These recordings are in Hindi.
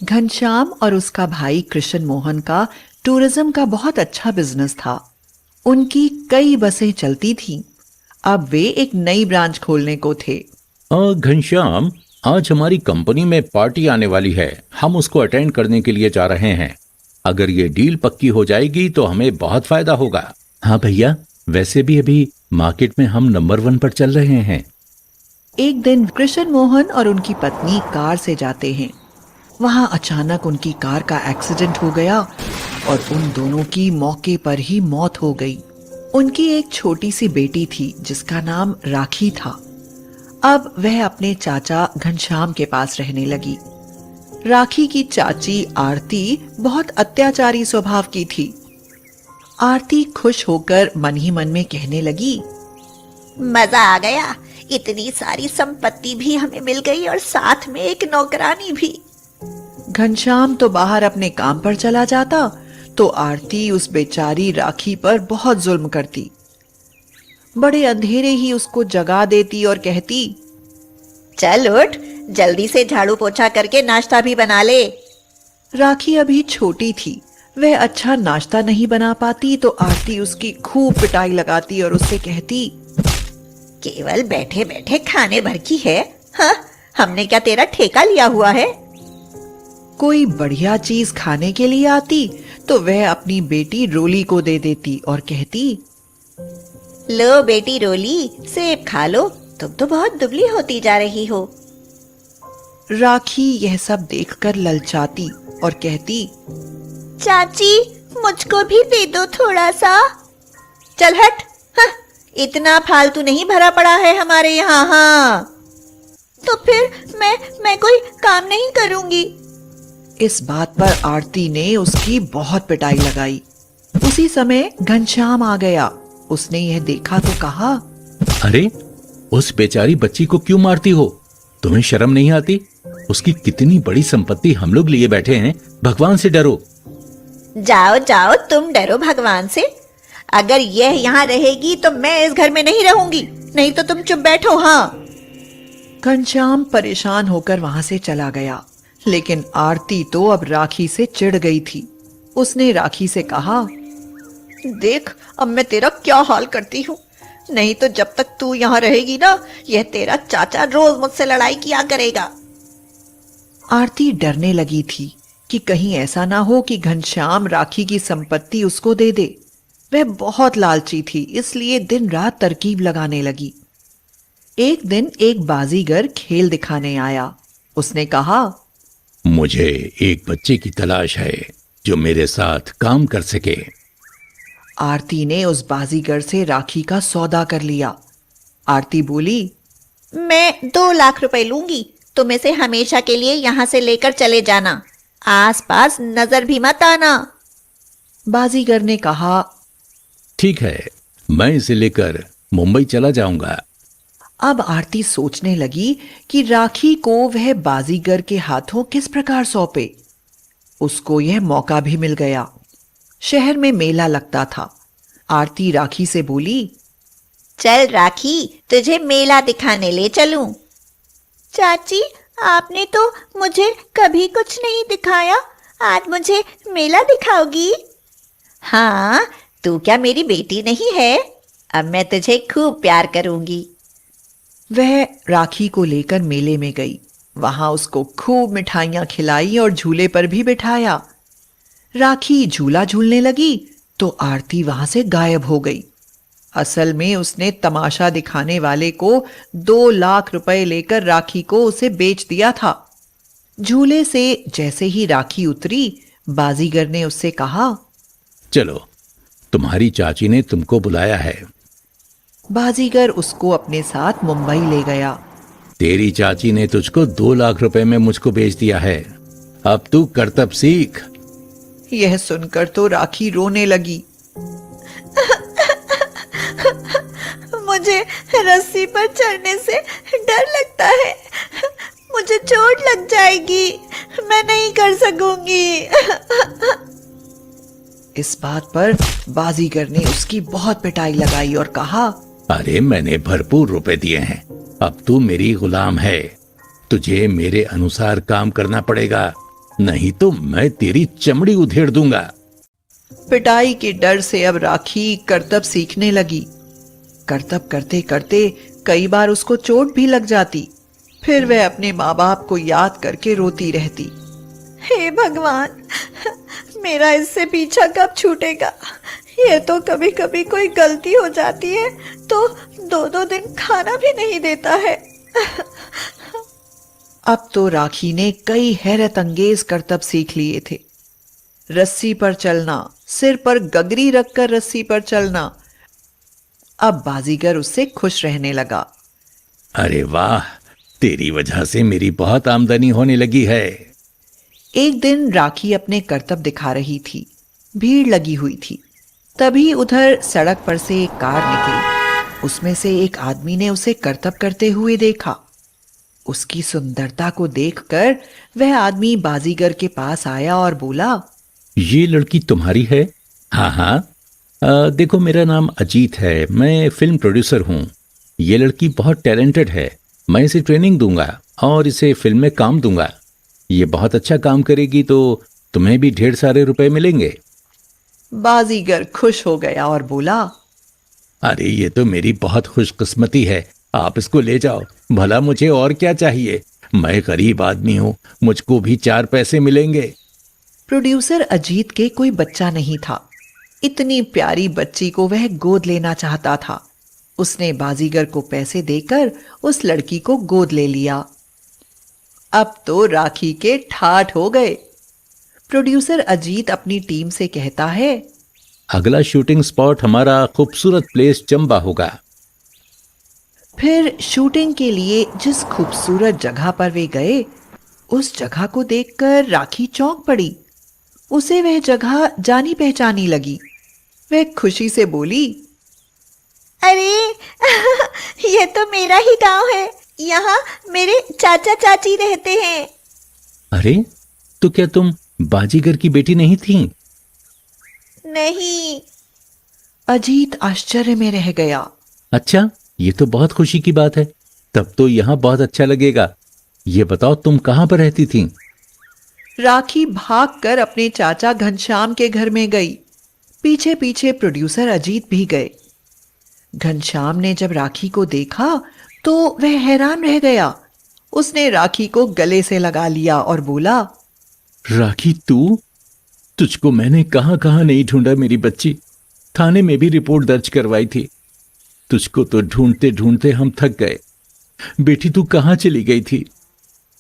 घनश्याम और उसका भाई कृष्ण मोहन का टूरिज्म का बहुत अच्छा बिजनेस था। उनकी कई बसें चलती थीं। अब वे एक नई ब्रांच खोलने को थे। घनश्याम, आज हमारी कंपनी में पार्टी आने वाली है। हम उसको अटेंड करने के लिए जा रहे हैं। अगर ये डील पक्की हो जाएगी तो हमें बहुत फायदा होगा। हाँ भैया, वैसे भी अभी मार्केट में हम नंबर 1 पर चल रहे हैं। एक दिन कृष्ण मोहन और उनकी पत्नी कार से जाते हैं। वहां अचानक उनकी कार का एक्सीडेंट हो गया और उन दोनों की मौके पर ही मौत हो गई। उनकी एक छोटी सी बेटी थी जिसका नाम राखी था। अब वह अपने चाचा घनश्याम के पास रहने लगी। राखी की चाची आरती बहुत अत्याचारी स्वभाव की थी। आरती खुश होकर मन ही मन में कहने लगी, मजा आ गया, इतनी सारी संपत्ति भी हमें मिल गई और साथ में एक नौकरानी भी। घनश्याम तो बाहर अपने काम पर चला जाता तो आरती उस बेचारी राखी पर बहुत जुल्म करती। बड़े अंधेरे ही उसको जगा देती और कहती, चल उठ, जल्दी से झाड़ू पोछा करके नाश्ता भी बना ले। राखी अभी छोटी थी, वह अच्छा नाश्ता नहीं बना पाती तो आरती उसकी खूब पिटाई लगाती और उससे कहती, केवल बैठे बैठे खाने भर की है। हाँ, हमने क्या तेरा ठेका लिया हुआ है? कोई बढ़िया चीज खाने के लिए आती तो वह अपनी बेटी रोली को दे देती और कहती, लो बेटी रोली, सेब खा लो, तुम तो बहुत दुबली होती जा रही हो। राखी यह सब देखकर ललचाती और कहती, चाची, मुझको भी दे दो थोड़ा सा। चल हट, हाँ, इतना फालतू नहीं भरा पड़ा है हमारे यहाँ। हाँ, तो फिर मैं कोई काम नहीं करूंगी। इस बात पर आरती ने उसकी बहुत पिटाई लगाई। उसी समय घनश्याम आ गया। उसने यह देखा तो कहा, अरे, उस बेचारी बच्ची को क्यों मारती हो? तुम्हें शर्म नहीं आती? उसकी कितनी बड़ी संपत्ति हम लोग लिए बैठे हैं। भगवान से डरो। जाओ जाओ, तुम डरो भगवान से। अगर यह यहाँ रहेगी तो मैं इस घर में नहीं रहूंगी, नहीं तो तुम चुप बैठो। हाँ। घनश्याम परेशान होकर वहां से चला गया, लेकिन आरती तो अब राखी से चिढ़ गई थी। उसने राखी से कहा, देख अब मैं तेरा क्या हाल करती हूँ, नहीं तो जब तक तू यहाँ रहेगी ना, यह तेरा चाचा रोज मुझसे लड़ाई किया करेगा। आरती डरने लगी थी कि कहीं ऐसा ना हो कि घनश्याम राखी की संपत्ति उसको दे दे। वह बहुत लालची थी, इसलिए दिन रात तरकीब लगाने लगी। एक दिन एक बाजीगर खेल दिखाने आया। उसने कहा, मुझे एक बच्चे की तलाश है जो मेरे साथ काम कर सके। आरती ने उस बाजीगर से राखी का सौदा कर लिया। आरती बोली, मैं 2 लाख रुपए लूंगी, तुम इसे हमेशा के लिए यहाँ से लेकर चले जाना, आसपास नजर भी मत आना। बाजीगर ने कहा, ठीक है, मैं इसे लेकर मुंबई चला जाऊंगा। अब आरती सोचने लगी कि राखी को वह बाजीगर के हाथों किस प्रकार सौंपे। उसको यह मौका भी मिल गया। शहर में मेला लगता था। आरती राखी से बोली, चल राखी, तुझे मेला दिखाने ले चलूं। चाची, आपने तो मुझे कभी कुछ नहीं दिखाया, आज मुझे मेला दिखाओगी? हाँ, तू क्या मेरी बेटी नहीं है? अब मैं तुझे खूब प्यार करूंगी। वह राखी को लेकर मेले में गई। वहां उसको खूब मिठाइयां खिलाई और झूले पर भी बिठाया। राखी झूला झूलने लगी तो आरती वहां से गायब हो गई। असल में उसने तमाशा दिखाने वाले को 2 लाख रुपए लेकर राखी को उसे बेच दिया था। झूले से जैसे ही राखी उतरी, बाजीगर ने उससे कहा, चलो, तुम्हारी चाची ने तुमको बुलाया है। बाजीगर उसको अपने साथ मुंबई ले गया। तेरी चाची ने तुझको 2 लाख रुपए में मुझको बेच दिया है। अब तू करतब सीख। यह सुनकर तो राखी रोने लगी। मुझे रस्सी पर चढ़ने से डर लगता है, मुझे चोट लग जाएगी, मैं नहीं कर सकूंगी। इस बात पर बाजीगर ने उसकी बहुत पिटाई लगाई और कहा, अरे, मैंने भरपूर रुपए दिए हैं, अब तू मेरी गुलाम है। तुझे मेरे अनुसार काम करना पड़ेगा, नहीं तो मैं तेरी चमड़ी उधेड़ दूंगा। पिटाई के डर से अब राखी करतब सीखने लगी। करतब करते करते कई बार उसको चोट भी लग जाती। फिर वह अपने माँ बाप को याद करके रोती रहती। हे भगवान, मेरा इससे पीछा कब छूटेगा। ये तो कभी कभी कोई गलती हो जाती है तो 2-2 दिन खाना भी नहीं देता है। अब तो राखी ने कई हैरत अंगेज करतब सीख लिए थे। रस्सी पर चलना, सिर पर गगरी रखकर रस्सी पर चलना। अब बाजीगर उससे खुश रहने लगा। अरे वाह, तेरी वजह से मेरी बहुत आमदनी होने लगी है। एक दिन राखी अपने करतब दिखा रही थी। भीड़ लगी हुई थी। तभी उधर सड़क पर से एक कार निकली। उसमें से एक आदमी ने उसे करतब करते हुए देखा। उसकी सुंदरता को देखकर वह आदमी बाजीगर के पास आया और बोला, ये लड़की तुम्हारी है? हाँ हाँ, देखो मेरा नाम अजीत है, मैं फिल्म प्रोड्यूसर हूँ। ये लड़की बहुत टैलेंटेड है, मैं इसे ट्रेनिंग दूंगा और इसे फिल्म में काम दूंगा। ये बहुत अच्छा काम करेगी तो तुम्हें भी ढेर सारे रुपए मिलेंगे। बाजीगर खुश हो गया और बोला, अरे ये तो मेरी बहुत खुशकिस्मती है, आप इसको ले जाओ। भला मुझे और क्या चाहिए, मैं गरीब आदमी हूँ, मुझको भी 4 पैसे मिलेंगे। प्रोड्यूसर अजीत के कोई बच्चा नहीं था। इतनी प्यारी बच्ची को वह गोद लेना चाहता था। उसने बाजीगर को पैसे देकर उस लड़की को गोद ले लिया। अब तो राखी के ठाठ हो गए। प्रोड्यूसर अजीत अपनी टीम से कहता है, अगला शूटिंग स्पॉट हमारा खूबसूरत प्लेस चंबा होगा। फिर शूटिंग के लिए जिस खूबसूरत जगह पर वे गए, उस जगह को देखकर राखी चौंक पड़ी। उसे वह जगह जानी पहचानी लगी। वह खुशी से बोली, अरे ये तो मेरा ही गांव है। यहाँ मेरे चाचा चाची रहते हैं। अरे तो क्या तुम बाजीगर की बेटी नहीं थी? नहीं। अजीत आश्चर्य में रह गया। अच्छा, ये तो बहुत खुशी की बात है। तब तो यहाँ बहुत अच्छा लगेगा। ये बताओ तुम कहाँ पर रहती थी? राखी भागकर अपने चाचा घनश्याम के घर में गई। पीछे पीछे प्रोड्यूसर अजीत भी गए। घनश्याम ने जब राखी को देखा तो वह हैरान रह गया। उसने राखी को गले से लगा लिया और बोला, राखी तुझको मैंने कहाँ कहाँ नहीं ढूंढा मेरी बच्ची। थाने में भी रिपोर्ट दर्ज करवाई थी। तुझको तो ढूंढते ढूंढते हम थक गए। बेटी तू कहाँ चली गई थी?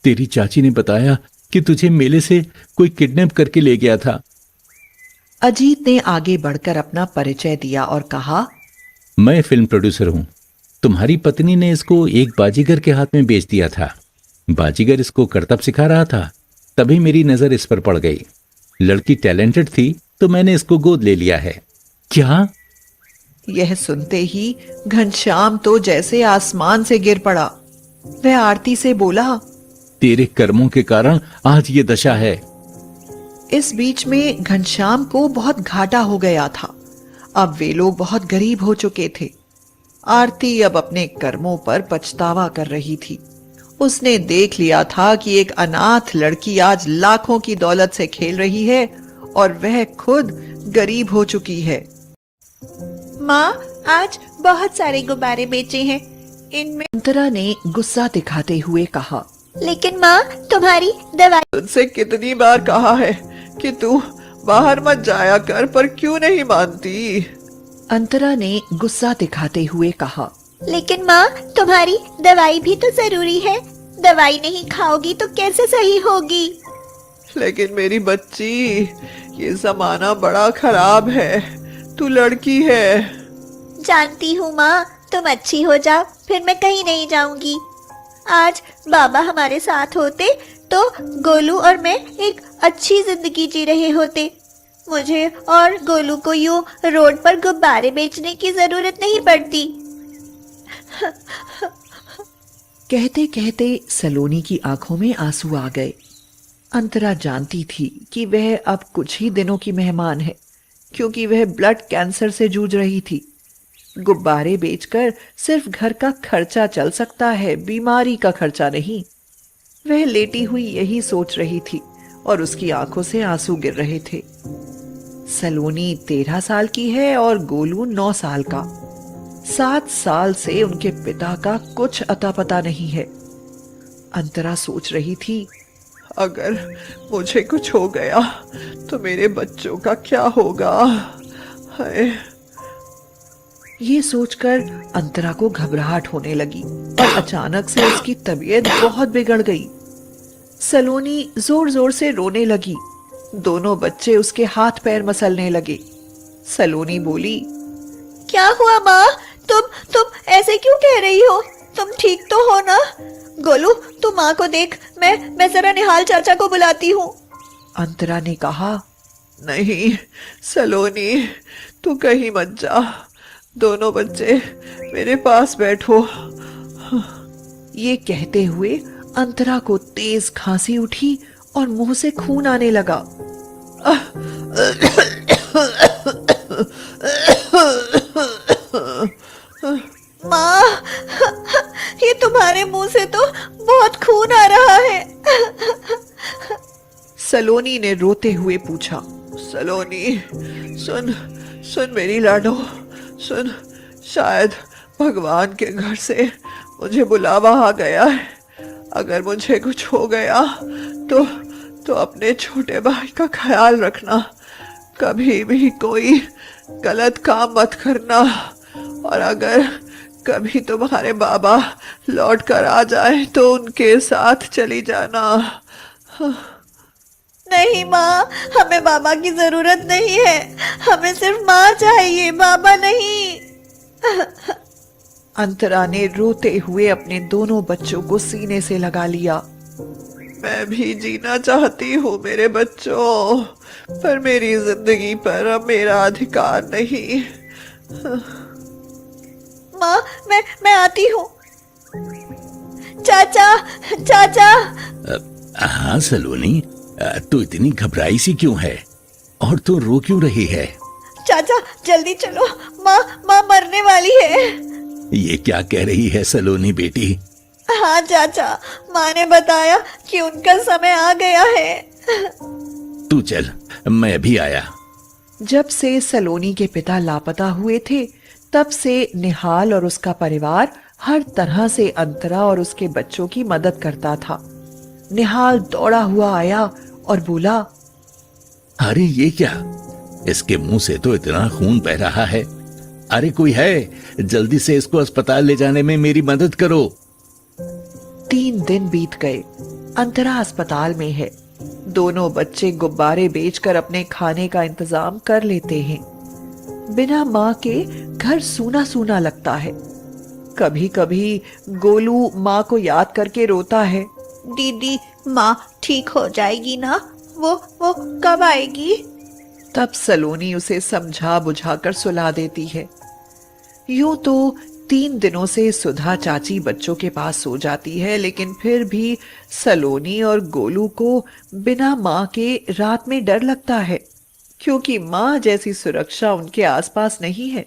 तेरी चाची ने बताया कि तुझे मेले से कोई किडनैप करके ले गया था। अजीत ने आगे बढ़कर अपना परिचय दिया और कहा, मैं फिल्म प्रोड्यूसर हूँ। तुम्हारी पत्नी ने इसको एक बाजीगर के हाथ में बेच दिया था। बाजीगर इसको करतब सिखा रहा था, तभी मेरी नजर इस पर पड़ गई। लड़की टैलेंटेड थी तो मैंने इसको गोद ले लिया है। क्या? यह सुनते ही घनश्याम तो जैसे आसमान से गिर पड़ा। वह आरती से बोला, तेरे कर्मों के कारण आज ये दशा है। इस बीच में घनश्याम को बहुत घाटा हो गया था। अब वे लोग बहुत गरीब हो चुके थे। आरती अब अपने कर्मों पर पछतावा कर रही थी। उसने देख लिया था कि एक अनाथ लड़की आज लाखों की दौलत से खेल रही है और वह खुद गरीब हो चुकी है। माँ, आज बहुत सारे गुब्बारे बेचे हैं। इनमें अंतरा ने गुस्सा दिखाते हुए कहा, लेकिन माँ, तुम्हारी दवाई। तुझसे कितनी बार कहा है कि तू बाहर मत जाया कर, पर क्यों नहीं मानती? अंतरा ने गुस्सा दिखाते हुए कहा, लेकिन माँ, तुम्हारी दवाई भी तो जरूरी है। दवाई नहीं खाओगी तो कैसे सही होगी? लेकिन मेरी बच्ची, ये जमाना बड़ा खराब है। तू लड़की है। जानती हूँ माँ, तुम अच्छी हो जाओ, फिर मैं कहीं नहीं जाऊंगी। आज बाबा हमारे साथ होते तो गोलू और मैं एक अच्छी जिंदगी जी रहे होते। मुझे और गोलू को यूं रोड पर गुब्बारे बेचने की जरूरत नहीं पड़ती। कहते कहते सलोनी की आंखों में आंसू आ गए। अंतरा जानती थी कि वह अब कुछ ही दिनों की मेहमान है, क्योंकि वह ब्लड कैंसर से जूझ रही थी। गुब्बारे बेचकर सिर्फ घर का खर्चा चल सकता है, बीमारी का खर्चा नहीं। वह लेटी हुई यही सोच रही थी और उसकी आंखों से आंसू गिर रहे थे। सलोनी 13 साल की है और गोलू 9 साल का। 7 साल से उनके पिता का कुछ अता पता नहीं है। अंतरा सोच रही थी, अगर मुझे कुछ हो गया तो मेरे बच्चों का क्या होगा। हाय। ये सोचकर अंतरा को घबराहट होने लगी और अचानक से उसकी तबीयत बहुत बिगड़ गई। सलोनी जोर जोर से रोने लगी। दोनों बच्चे उसके हाथ पैर मसलने लगे। सलोनी बोली, क्या हुआ माँ? तुम ऐसे क्यों कह रही हो? तुम ठीक तो हो ना? गोलू, तू माँ को देख, मैं जरा निहाल चाचा को बुलाती हूँ। अंतरा ने कहा, नहीं सलोनी, तू कहीं मत जा। दोनों बच्चे मेरे पास बैठो। ये कहते हुए अंतरा को तेज खांसी उठी और मुंह से खून आने लगा। माँ, ये तुम्हारे मुंह से तो बहुत खून आ रहा है। सलोनी ने रोते हुए पूछा, सलोनी सुन सुन मेरी लाडो, सुन, शायद भगवान के घर से मुझे बुलावा आ गया है। अगर मुझे कुछ हो गया तो अपने छोटे भाई का ख्याल रखना। कभी भी कोई गलत काम मत करना। और अगर कभी तुम्हारे बाबा लौट कर आ जाए तो उनके साथ चली जाना। नहीं माँ, हमें बाबा की जरूरत नहीं है। हमें सिर्फ माँ चाहिए, बाबा नहीं। अंतरा ने रोते हुए अपने दोनों बच्चों को सीने से लगा लिया। मैं भी जीना चाहती हूँ मेरे बच्चों, पर मेरी जिंदगी पर अब मेरा अधिकार नहीं। माँ, मैं आती हूँ। चाचा, चाचा। हाँ सलोनी, तू इतनी घबराई सी क्यों है और तू रो क्यों रही है? चाचा जल्दी चलो, माँ मरने वाली है। ये क्या कह रही है सलोनी बेटी? हाँ चाचा, माँ ने बताया कि उनका समय आ गया है। तू चल, मैं अभी आया। जब से सलोनी के पिता लापता हुए थे, तब से निहाल और उसका परिवार हर तरह से अंतरा और उसके बच्चों की मदद करता था। निहाल दौड़ा हुआ आया और बोला, अरे ये क्या, इसके मुंह से तो इतना खून बह रहा है। अरे कोई है, जल्दी से इसको अस्पताल ले जाने में मेरी मदद करो। 3 दिन बीत गए। अंतरा अस्पताल में है। दोनों बच्चे गुब्बारे बेचकर अपने खाने का इंतजाम कर लेते हैं। बिना माँ के घर सूना सूना लगता है। कभी कभी गोलू माँ को याद करके रोता है। दीदी, माँ ठीक हो जाएगी ना? वो कब आएगी? तब सलोनी उसे समझा बुझाकर सुला देती है। यूं तो 3 दिनों से सुधा चाची बच्चों के पास सो जाती है, लेकिन फिर भी सलोनी और गोलू को बिना माँ के रात में डर लगता है, क्योंकि माँ जैसी सुरक्षा उनके आसपास नहीं है।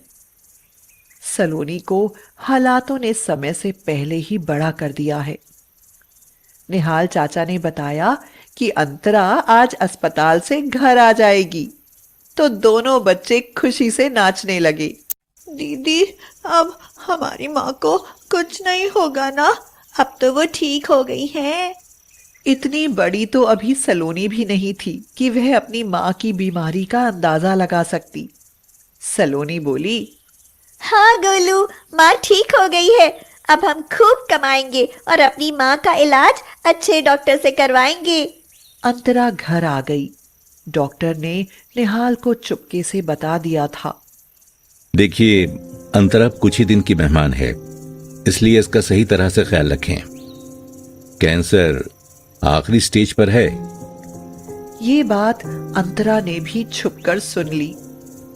सलोनी को हालातों ने समय से पहले ही बड़ा कर दिया है। निहाल चाचा ने बताया कि अंतरा आज अस्पताल से घर आ जाएगी, तो दोनों बच्चे खुशी से नाचने लगे। दीदी, अब हमारी माँ को कुछ नहीं होगा ना? अब तो वो ठीक हो गई है। इतनी बड़ी तो अभी सलोनी भी नहीं थी कि वह अपनी माँ की बीमारी का अंदाजा लगा सकती। सलोनी बोली, हाँ गोलू, माँ ठीक हो गई है। अब हम खूब कमाएंगे और अपनी माँ का इलाज अच्छे डॉक्टर से करवाएंगे। अंतरा घर आ गई। डॉक्टर ने निहाल को चुपके से बता दिया था, देखिए, अंतरा कुछ ही दिन की मेहमान है, इसलिए इसका सही तरह से ख्याल रखें। कैंसर आखिरी स्टेज पर है। ये बात अंतरा ने भी छुपकर सुन ली।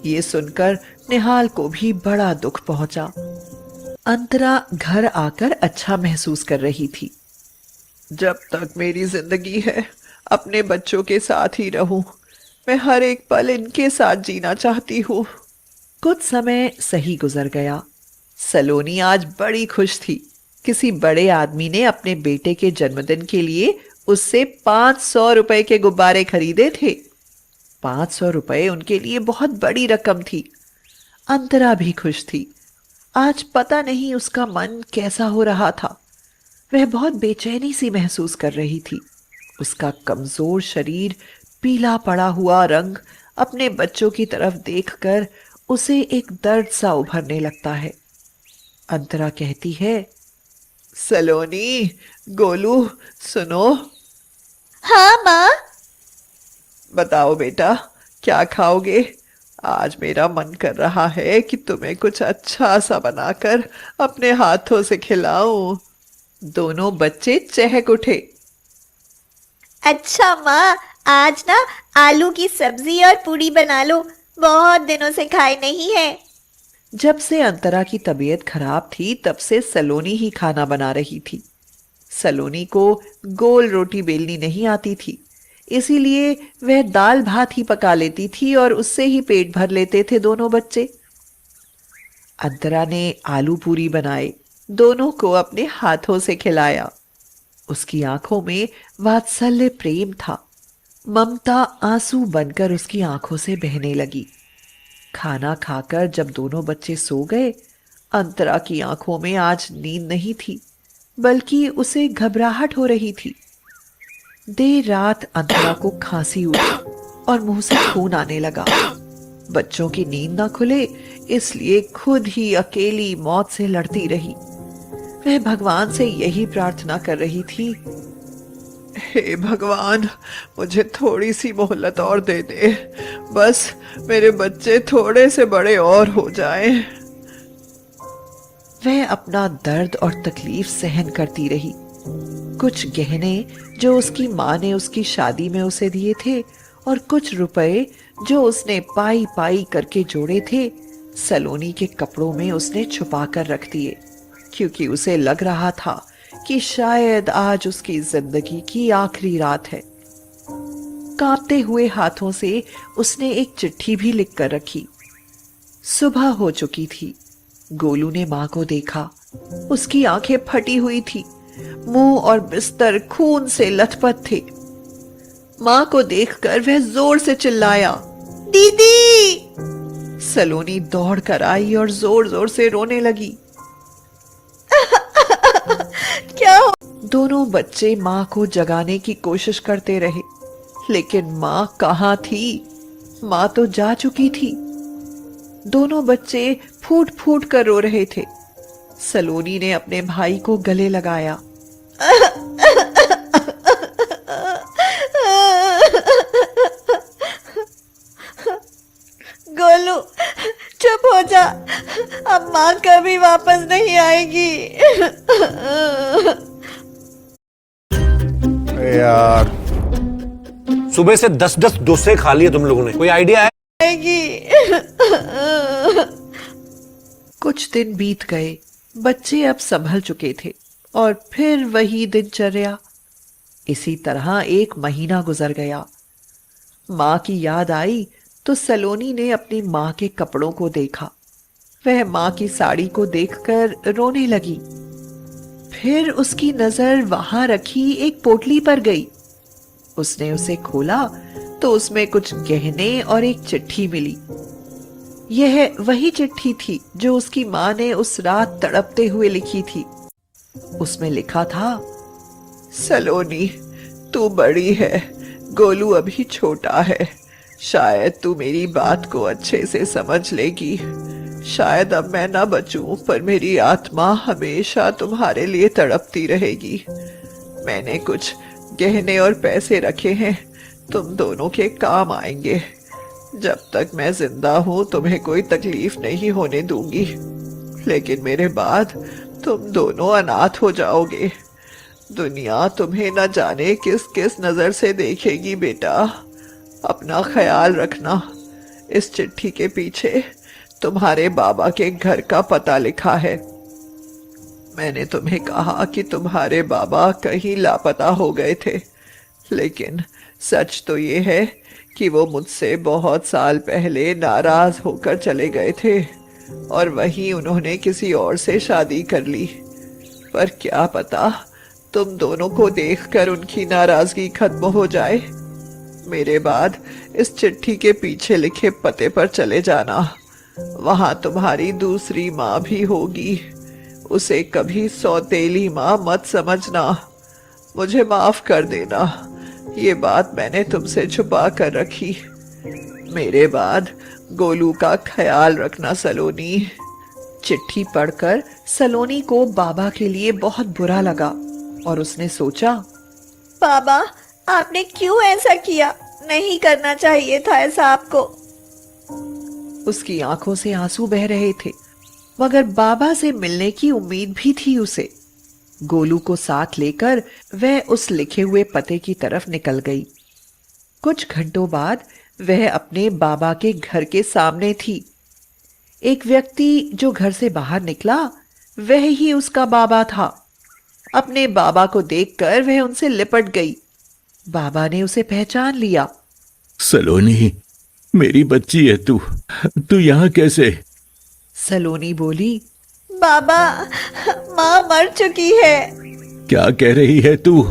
ये सुनकर निहाल को भी बड़ा दुख पहुंचा। अंतरा घर आकर अच्छा महसूस कर रही थी। जब तक मेरी जिंदगी है, अपने बच्चों के साथ ही रहूं। मैं हर एक पल इनके साथ जीना चाहती हूँ। कुछ समय सही गुजर गया। सलोनी आज बड़ी खुश थी। किसी बड़े आदमी ने अपने बेटे के जन्मदिन के लिए उससे 500 रुपए के गुब्बारे खरीदे थे। 500 रुपए उनके लिए बहुत बड़ी रकम थी। अंतरा भी खुश थी। आज पता नहीं उसका मन कैसा हो रहा था। वह बहुत बेचैनी सी महसूस कर रही थी। उसका कमजोर शरीर, पीला पड़ा हुआ रंग अपने बच्चों की तरफ देखकर उसे एक दर्द सा उभरने लगता है। अंतरा कहती है, सलोनी, गोलू, सुनो। हाँ माँ। बताओ बेटा, क्या खाओगे? आज मेरा मन कर रहा है कि तुम्हें कुछ अच्छा सा बनाकर अपने हाथों से खिलाऊं। दोनों बच्चे चहक उठे। अच्छा माँ, आज ना आलू की सब्जी और पूड़ी बना लो, बहुत दिनों से खाए नहीं है। जब से अंतरा की तबीयत खराब थी तब से सलोनी ही खाना बना रही थी। सलोनी को गोल रोटी बेलनी नहीं आती थी, इसीलिए वह दाल भात ही पका लेती थी और उससे ही पेट भर लेते थे दोनों बच्चे। अंतरा ने आलू पूरी बनाए, दोनों को अपने हाथों से खिलाया। उसकी आंखों में वात्सल्य प्रेम था। ममता आंसू बनकर उसकी आंखों से बहने लगी। खाना खाकर जब दोनों बच्चे सो गए, अंतरा की आंखों में आज नींद नहीं थी, बल्कि उसे घबराहट हो रही थी। देर रात अंतरा को खांसी हुई और मुंह से खून आने लगा। बच्चों की नींद ना खुले, इसलिए खुद ही अकेली मौत से लड़ती रही। वह भगवान से यही प्रार्थना कर रही थी, हे भगवान, मुझे थोड़ी सी मोहलत और दे दे, बस मेरे बच्चे थोड़े से बड़े और हो जाएं। वह अपना दर्द और तकलीफ सहन करती रही। कुछ गहने जो उसकी माँ ने उसकी शादी में उसे दिए थे और कुछ रुपए जो उसने पाई पाई करके जोड़े थे, सलोनी के कपड़ों में उसने छुपा कर रख दिए, क्योंकि उसे लग रहा था कि शायद आज उसकी जिंदगी की आखिरी रात है। कांपते हुए हाथों से उसने एक चिट्ठी भी लिख कर रखी। सुबह हो चुकी थी। गोलू ने मां को देखा। उसकी आंखें फटी हुई थी, मुंह और बिस्तर खून से लथपथ थे। मां को देखकर वह जोर से चिल्लाया, दीदी! सलोनी दौड़ कर आई और जोर जोर से रोने लगी। क्या हो? दोनों बच्चे मां को जगाने की कोशिश करते रहे, लेकिन मां कहाँ थी? मां तो जा चुकी थी। दोनों बच्चे फूट फूट कर रो रहे थे। सलोनी ने अपने भाई को गले लगाया। गोलू, चुप हो जा, अब माँ कभी वापस नहीं आएगी। यार, सुबह से 10-10 डोसे खा लिए तुम लोगों ने, कोई आइडिया है? कुछ दिन बीत गए। बच्चे अब संभल चुके थे और फिर वही दिनचर्या। इसी तरह 1 महीना गुजर गया। माँ की याद आई तो सलोनी ने अपनी माँ के कपड़ों को देखा। वह माँ की साड़ी को देखकर रोने लगी। फिर उसकी नजर वहां रखी एक पोटली पर गई। उसने उसे खोला तो उसमें कुछ गहने और एक चिट्ठी मिली। यह वही चिट्ठी थी जो उसकी माँ ने उस रात तड़पते हुए लिखी थी। उसमें लिखा था, सलोनी, तू बड़ी है, गोलू अभी छोटा है। शायद तू मेरी बात को अच्छे से समझ लेगी। शायद अब मैं ना बचूं, पर मेरी आत्मा हमेशा तुम्हारे लिए तड़पती रहेगी। मैंने कुछ गहने और पैसे रखे हैं, तुम दोनों के काम आएंगे। जब तक मैं जिंदा हूं तुम्हें कोई तकलीफ नहीं होने दूंगी, लेकिन मेरे बाद तुम दोनों अनाथ हो जाओगे। दुनिया तुम्हें न जाने किस किस नजर से देखेगी बेटा। अपना ख्याल रखना। इस चिट्ठी के पीछे तुम्हारे बाबा के घर का पता लिखा है। मैंने तुम्हें कहा कि तुम्हारे बाबा कहीं लापता हो गए थे, लेकिन सच तो ये है कि वो मुझसे बहुत साल पहले नाराज होकर चले गए थे और वहीं उन्होंने किसी और से शादी कर ली। पर क्या पता तुम दोनों को देखकर उनकी नाराजगी खत्म हो जाए। मेरे बाद इस चिट्ठी के पीछे लिखे पते पर चले जाना। वहां तुम्हारी दूसरी माँ भी होगी। उसे कभी सौतेली माँ मत समझना। मुझे माफ कर देना, ये बात मैंने तुमसे छुपा कर रखी। मेरे बाद गोलू का ख्याल रखना सलोनी। चिट्ठी पढ़कर सलोनी को बाबा के लिए बहुत बुरा लगा और उसने सोचा, बाबा, आपने क्यों ऐसा किया? नहीं करना चाहिए था ऐसा आपको। उसकी आंखों से आंसू बह रहे थे, मगर बाबा से मिलने की उम्मीद भी थी उसे। गोलू को साथ लेकर वह उस लिखे हुए पते की तरफ निकल गई। कुछ घंटों बाद वह अपने बाबा के घर के सामने थी। एक व्यक्ति जो घर से बाहर निकला, वह ही उसका बाबा था। अपने बाबा को देखकर वह उनसे लिपट गई। बाबा ने उसे पहचान लिया। सलोनी, मेरी बच्ची है तू। तू यहाँ कैसे? सलोनी बोली, बाबा, माँ मर चुकी है। क्या कह रही है तू?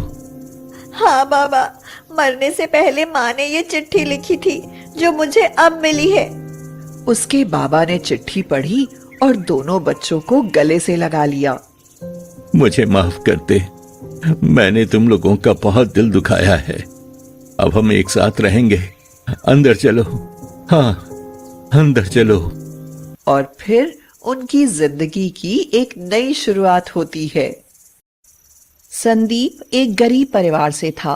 हाँ बाबा, मरने से पहले माँ ने ये चिट्ठी लिखी थी जो मुझे अब मिली है। उसके बाबा ने चिट्ठी पढ़ी और दोनों बच्चों को गले से लगा लिया। मुझे माफ कर दे, मैंने तुम लोगों का बहुत दिल दुखाया है। अब हम एक साथ रहेंगे। अंदर चलो। हाँ, अंदर चलो। और फिर उनकी जिंदगी की एक नई शुरुआत होती है। संदीप एक गरीब परिवार से था।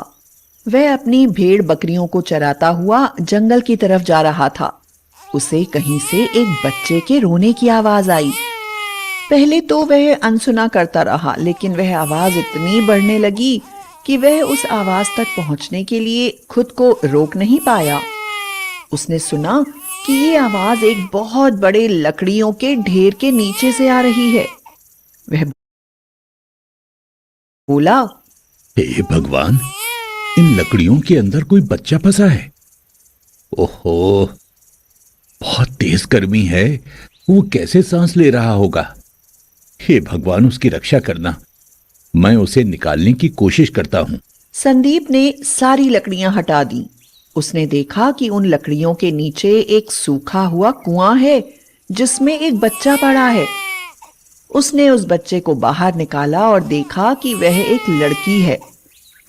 वह अपनी भेड़ बकरियों को चराता हुआ जंगल की तरफ जा रहा था। उसे कहीं से एक बच्चे के रोने की आवाज आई। पहले तो वह अनसुना करता रहा, लेकिन वह आवाज इतनी बढ़ने लगी कि वह उस आवाज तक पहुंचने के लिए खुद को रोक नहीं पाया। उसने सुना कि ये आवाज एक बहुत बड़े लकड़ियों के ढेर के नीचे से आ रही है। वह बोला, हे भगवान, इन लकड़ियों के अंदर कोई बच्चा फंसा है। ओहो, बहुत तेज गर्मी है, वो कैसे सांस ले रहा होगा। हे भगवान, उसकी रक्षा करना। मैं उसे निकालने की कोशिश करता हूं। संदीप ने सारी लकड़ियां हटा दी। उसने देखा कि उन लकड़ियों के नीचे एक सूखा हुआ कुआं है जिसमें एक बच्चा पड़ा है। उसने उस बच्चे को बाहर निकाला और देखा कि वह एक लड़की है।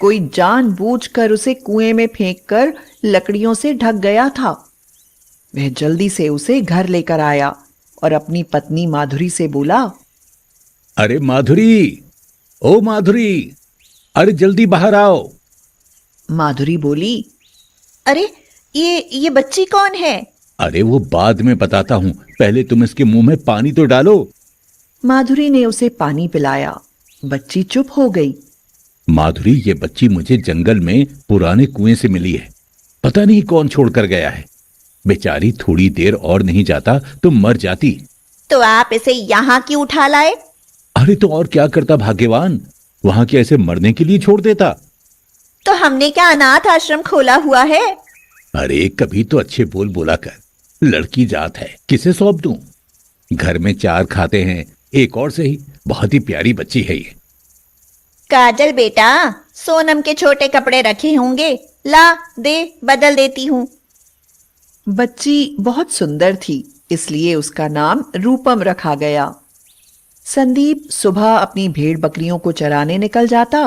कोई जानबूझकर उसे कुएं में फेंककर लकड़ियों से ढक गया था। वह जल्दी से उसे घर लेकर आया और अपनी पत्नी माधुरी से बोला, अरे माधुरी, ओ माधुरी, अरे जल्दी बाहर आओ। माधुरी बोली, अरे ये बच्ची कौन है? अरे वो बाद में बताता हूं, पहले तुम इसके मुंह में पानी तो डालो। माधुरी ने उसे पानी पिलाया। बच्ची चुप हो गई। माधुरी, ये बच्ची मुझे जंगल में पुराने कुएं से मिली है। पता नहीं कौन छोड़कर गया है। बेचारी थोड़ी देर और नहीं जाता तो मर जाती। तो आप इसे यहाँ क्यों उठा लाए? अरे तो और क्या करता भाग्यवान, वहां क्या ऐसे मरने के लिए छोड़ देता। तो हमने क्या अनाथ आश्रम खोला हुआ है? अरे कभी तो अच्छे बोल बोला कर। लड़की जात है, किसे सौंप दूं? घर में 4 खाते हैं, एक और सही। बहुत ही प्यारी बच्ची है ये। काजल बेटा, सोनम के छोटे कपड़े रखे होंगे, ला दे, बदल देती हूँ। बच्ची बहुत सुंदर थी, इसलिए उसका नाम रूपम रखा गया। संदीप सुबह अपनी भेड़ बकरियों को चराने निकल जाता।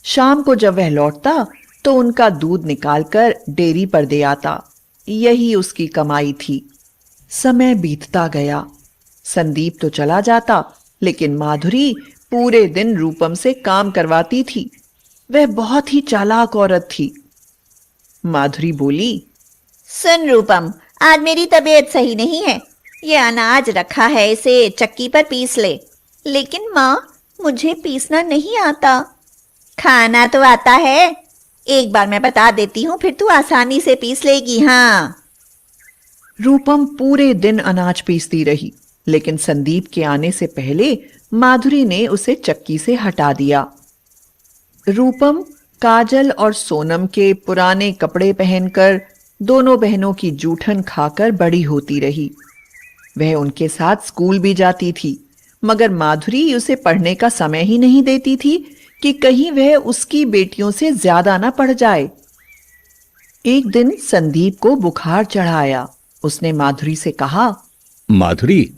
शाम को जब वह लौटता तो उनका दूध निकालकर डेयरी पर दे आता। यही उसकी कमाई थी। समय बीतता गया। संदीप तो चला जाता, लेकिन माधुरी पूरे दिन रूपम से काम करवाती थी। वह बहुत ही चालाक औरत थी। माधुरी बोली, सुन रूपम, आज मेरी तबीयत सही नहीं है। ये अनाज रखा है, इसे चक्की पर पीस ले। लेकिन माँ, मुझे पीसना नहीं आता। खाना तो आता है, एक बार मैं बता देती हूँ, फिर तू आसानी से पीस लेगी। हाँ। रूपम पूरे दिन अनाज पीसती रही, लेकिन संदीप के आने से पहले माधुरी ने उसे चक्की से हटा दिया। रूपम काजल और सोनम के पुराने कपड़े पहनकर दोनों बहनों की जूठन खाकर बड़ी होती रही। वह उनके साथ स्कूल भी जाती थी, मगर माधुरी उसे पढ़ने का समय ही नहीं देती थी कि कहीं वह उसकी बेटियों से ज्यादा ना पढ़ जाए। एक दिन संदीप को बुखार चढ़ा आया। उसने माधुरी से कहा, माधुरी,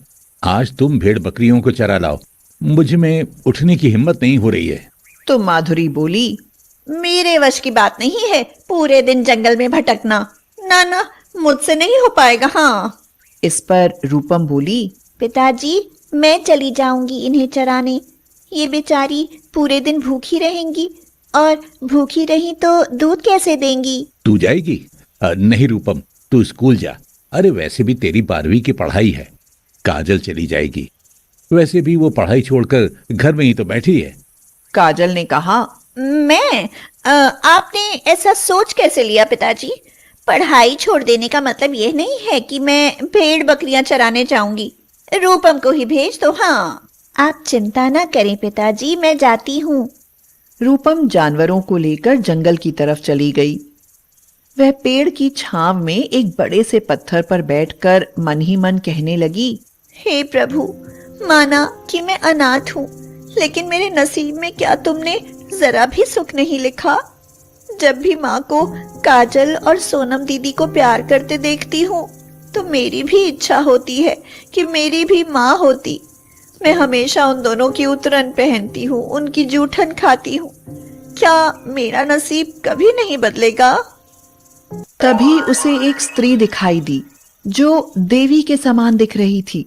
आज तुम भेड़ बकरियों को चरा लाओ। मुझ में उठने की हिम्मत नहीं हो रही है। तो माधुरी बोली, मेरे वश की बात नहीं है पूरे दिन जंगल में भटकना। ना ना, मुझसे नहीं हो पाएगा। हाँ। इस पर रूपम बोली, पिताजी, मैं चली जाऊंगी इन्हें चराने। ये बेचारी पूरे दिन भूखी रहेंगी, और भूखी रही तो दूध कैसे देंगी? तू जाएगी? नहीं रूपम, तू स्कूल जा। अरे वैसे भी तेरी 12वीं की पढ़ाई है। काजल चली जाएगी। वैसे भी वो पढ़ाई छोड़कर घर में ही तो बैठी है। काजल ने कहा, मैं आपने ऐसा सोच कैसे लिया पिताजी? पढ़ाई छोड़ देने का मतलब यह नहीं है कि मैं भेड़ बकरियां चराने जाऊंगी। रूपम को ही भेज दो। हाँ, आप चिंता ना करें पिताजी, मैं जाती हूँ। रूपम जानवरों को लेकर जंगल की तरफ चली गई। वह पेड़ की छांव में एक बड़े से पत्थर पर बैठकर मन ही मन कहने लगी, हे प्रभु, माना कि मैं अनाथ हूँ, लेकिन मेरे नसीब में क्या तुमने जरा भी सुख नहीं लिखा? जब भी माँ को काजल और सोनम दीदी को प्यार करते देखती हूँ तो मेरी भी इच्छा होती है कि मेरी भी माँ होती। मैं हमेशा उन दोनों की उतरन पहनती हूँ, उनकी जूठन खाती हूँ। क्या मेरा नसीब कभी नहीं बदलेगा? तभी उसे एक स्त्री दिखाई दी जो देवी के समान दिख रही थी।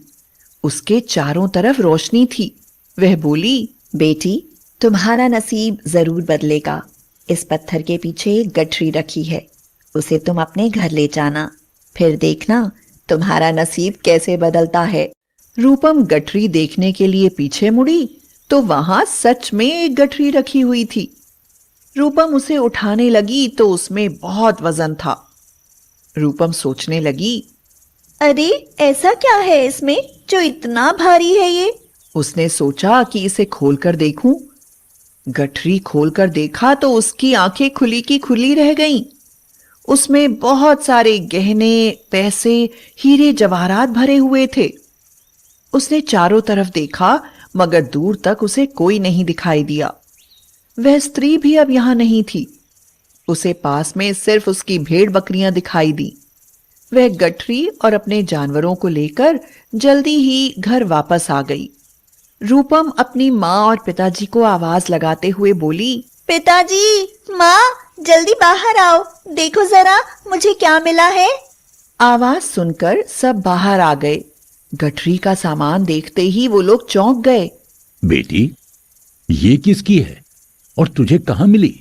उसके चारों तरफ रोशनी थी। वह बोली, बेटी, तुम्हारा नसीब जरूर बदलेगा। इस पत्थर के पीछे एक गठरी रखी है, उसे तुम अपने घर ले जाना, फिर देखना तुम्हारा नसीब कैसे बदलता है। रूपम गठरी देखने के लिए पीछे मुड़ी तो वहां सच में एक गठरी रखी हुई थी। रूपम उसे उठाने लगी तो उसमें बहुत वजन था। रूपम सोचने लगी, अरे ऐसा क्या है इसमें जो इतना भारी है ये? उसने सोचा कि इसे खोलकर देखूं। गठरी खोलकर देखा तो उसकी आंखें खुली की खुली रह गईं। उसमें बहुत सारे गहने, पैसे, हीरे जवाहरात भरे हुए थे। उसने चारों तरफ देखा मगर दूर तक उसे कोई नहीं दिखाई दिया। वह स्त्री भी अब यहां नहीं थी। उसे पास में सिर्फ उसकी भेड़ बकरियां दिखाई दी। वह गठरी और अपने जानवरों को लेकर जल्दी ही घर वापस आ गई। रूपम अपनी माँ और पिताजी को आवाज लगाते हुए बोली, पिताजी, माँ, जल्दी बाहर आओ, देखो जरा मुझे क्या मिला है। आवाज सुनकर सब बाहर आ गए। गठरी का सामान देखते ही वो लोग चौंक गए। बेटी, ये किसकी है और तुझे कहाँ मिली?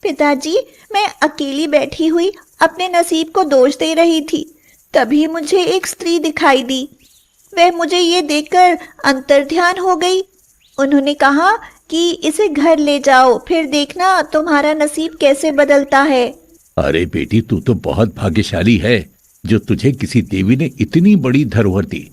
पिताजी, मैं अकेली बैठी हुई अपने नसीब को दोष दे रही थी, तभी मुझे एक स्त्री दिखाई दी। वह मुझे ये देखकर अंतर्ध्यान हो गई। उन्होंने कहा कि इसे घर ले जाओ, फिर देखना तुम्हारा नसीब कैसे बदलता है। अरे बेटी, तू तो बहुत भाग्यशाली है जो तुझे किसी देवी ने इतनी बड़ी धरोहर दी।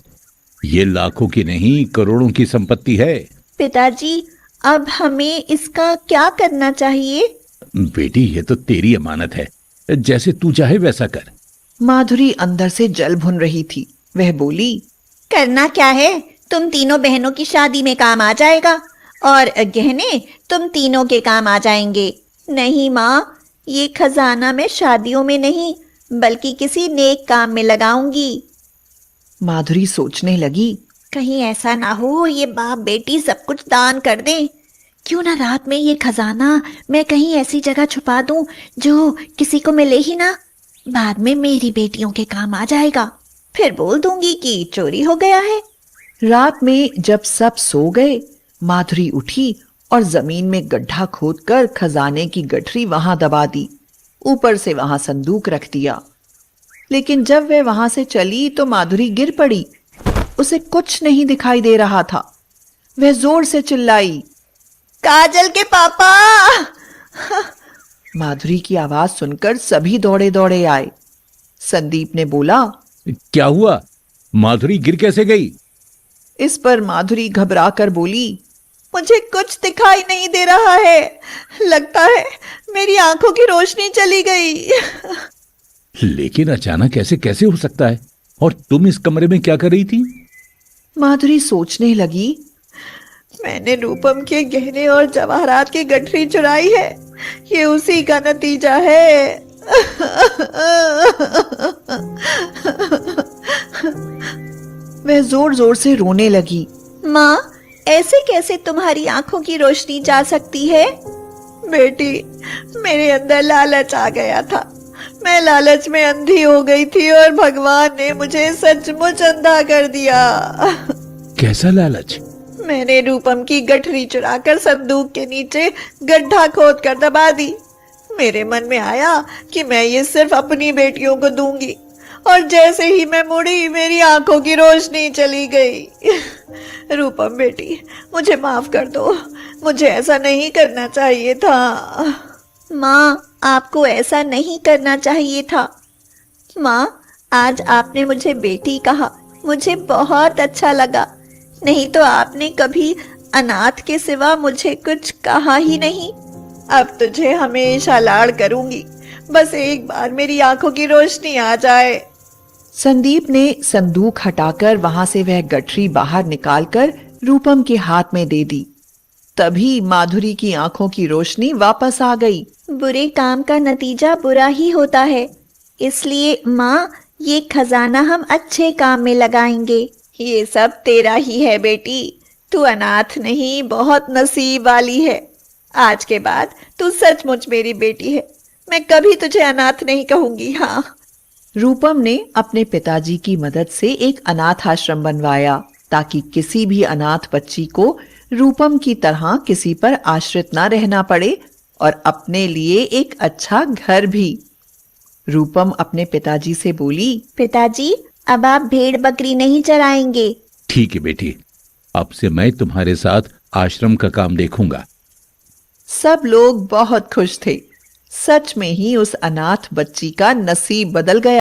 ये लाखों की नहीं, करोड़ों की संपत्ति है। पिताजी, अब हमें इसका क्या करना चाहिए? बेटी, ये तो तेरी अमानत है, जैसे तू चाहे वैसा कर। माधुरी अंदर से जल भुन रही थी। वह बोली, करना क्या है? तुम तीनों बहनों की शादी में काम आ जाएगा, और गहने तुम तीनों के काम आ जाएंगे। नहीं माँ, ये खजाना मैं शादियों में नहीं बल्कि किसी नेक काम में लगाऊंगी। माधुरी सोचने लगी, कहीं ऐसा ना हो ये बाप बेटी सब कुछ दान कर दें। क्यों ना रात में ये खजाना मैं कहीं ऐसी जगह छुपा दूं जो किसी को मिले ही ना। बाद में मेरी बेटियों के काम आ जाएगा, फिर बोल दूंगी कि चोरी हो गया है। रात में जब सब सो गए, माधुरी उठी और जमीन में गड्ढा खोदकर खजाने की गठरी वहां दबा दी। ऊपर से वहां संदूक रख दिया। लेकिन जब वह वहां से चली तो माधुरी गिर पड़ी। उसे कुछ नहीं दिखाई दे रहा था। वह जोर से चिल्लाई, काजल के पापा! माधुरी की आवाज सुनकर सभी दौड़े दौड़े आए। संदीप ने बोला, क्या हुआ? माधुरी गिर कैसे गई? इस पर माधुरी घबरा कर बोली, मुझे कुछ दिखाई नहीं दे रहा है, लगता है मेरी आंखों की रोशनी चली गई। लेकिन अचानक ऐसे कैसे हो सकता है? और तुम इस कमरे में क्या कर रही थी? माधुरी सोचने लगी। मैंने रूपम के गहने और जवाहरात की गठरी चुराई है। ये उसी का नतीजा है। वह जोर जोर से रोने लगी। माँ, ऐसे कैसे तुम्हारी आंखों की रोशनी जा सकती है? बेटी, मेरे अंदर लालच आ गया था। मैं लालच में अंधी हो गई थी और भगवान ने मुझे सचमुच अंधा कर दिया। कैसा लालच? मैंने रूपम की गठरी चुराकर संदूक के नीचे गड्ढा खोद कर दबा दी। मेरे मन में आया कि मैं ये सिर्फ अपनी बेटियों को दूंगी, और जैसे ही मैं मुड़ी मेरी आंखों की रोशनी चली गई। रूपम बेटी, मुझे माफ कर दो। मुझे ऐसा नहीं करना चाहिए था। माँ, आपको ऐसा नहीं करना चाहिए था। माँ, आज आपने मुझे बेटी कहा, मुझे बहुत अच्छा लगा। नहीं तो आपने कभी अनाथ के सिवा मुझे कुछ कहा ही नहीं। अब तुझे हमेशा लाड़ करूंगी, बस एक बार मेरी आंखों की रोशनी आ जाए। संदीप ने संदूक हटाकर वहां से वह गठरी बाहर निकालकर रूपम के हाथ में दे दी। तभी माधुरी की आंखों की रोशनी वापस आ गई। बुरे काम का नतीजा बुरा ही होता है, इसलिए माँ, ये खजाना हम अच्छे काम में लगाएंगे। ये सब तेरा ही है बेटी। तू अनाथ नहीं, बहुत नसीब वाली है। आज के बाद तू सचमुच मेरी बेटी है। मैं कभी तुझे अनाथ नहीं कहूंगी। हाँ। रूपम ने अपने पिताजी की मदद से एक अनाथ आश्रम बनवाया ताकि किसी भी अनाथ बच्ची को रूपम की तरह किसी पर आश्रित ना रहना पड़े, और अपने लिए एक अच्छा घर भी। रूपम अपने पिताजी से बोली, पिताजी, अब आप भेड़ बकरी नहीं चराएंगे। ठीक है बेटी, अब से मैं तुम्हारे साथ आश्रम का काम देखूंगा। सब लोग बहुत खुश थे। सच में ही उस अनाथ बच्ची का नसीब बदल गया।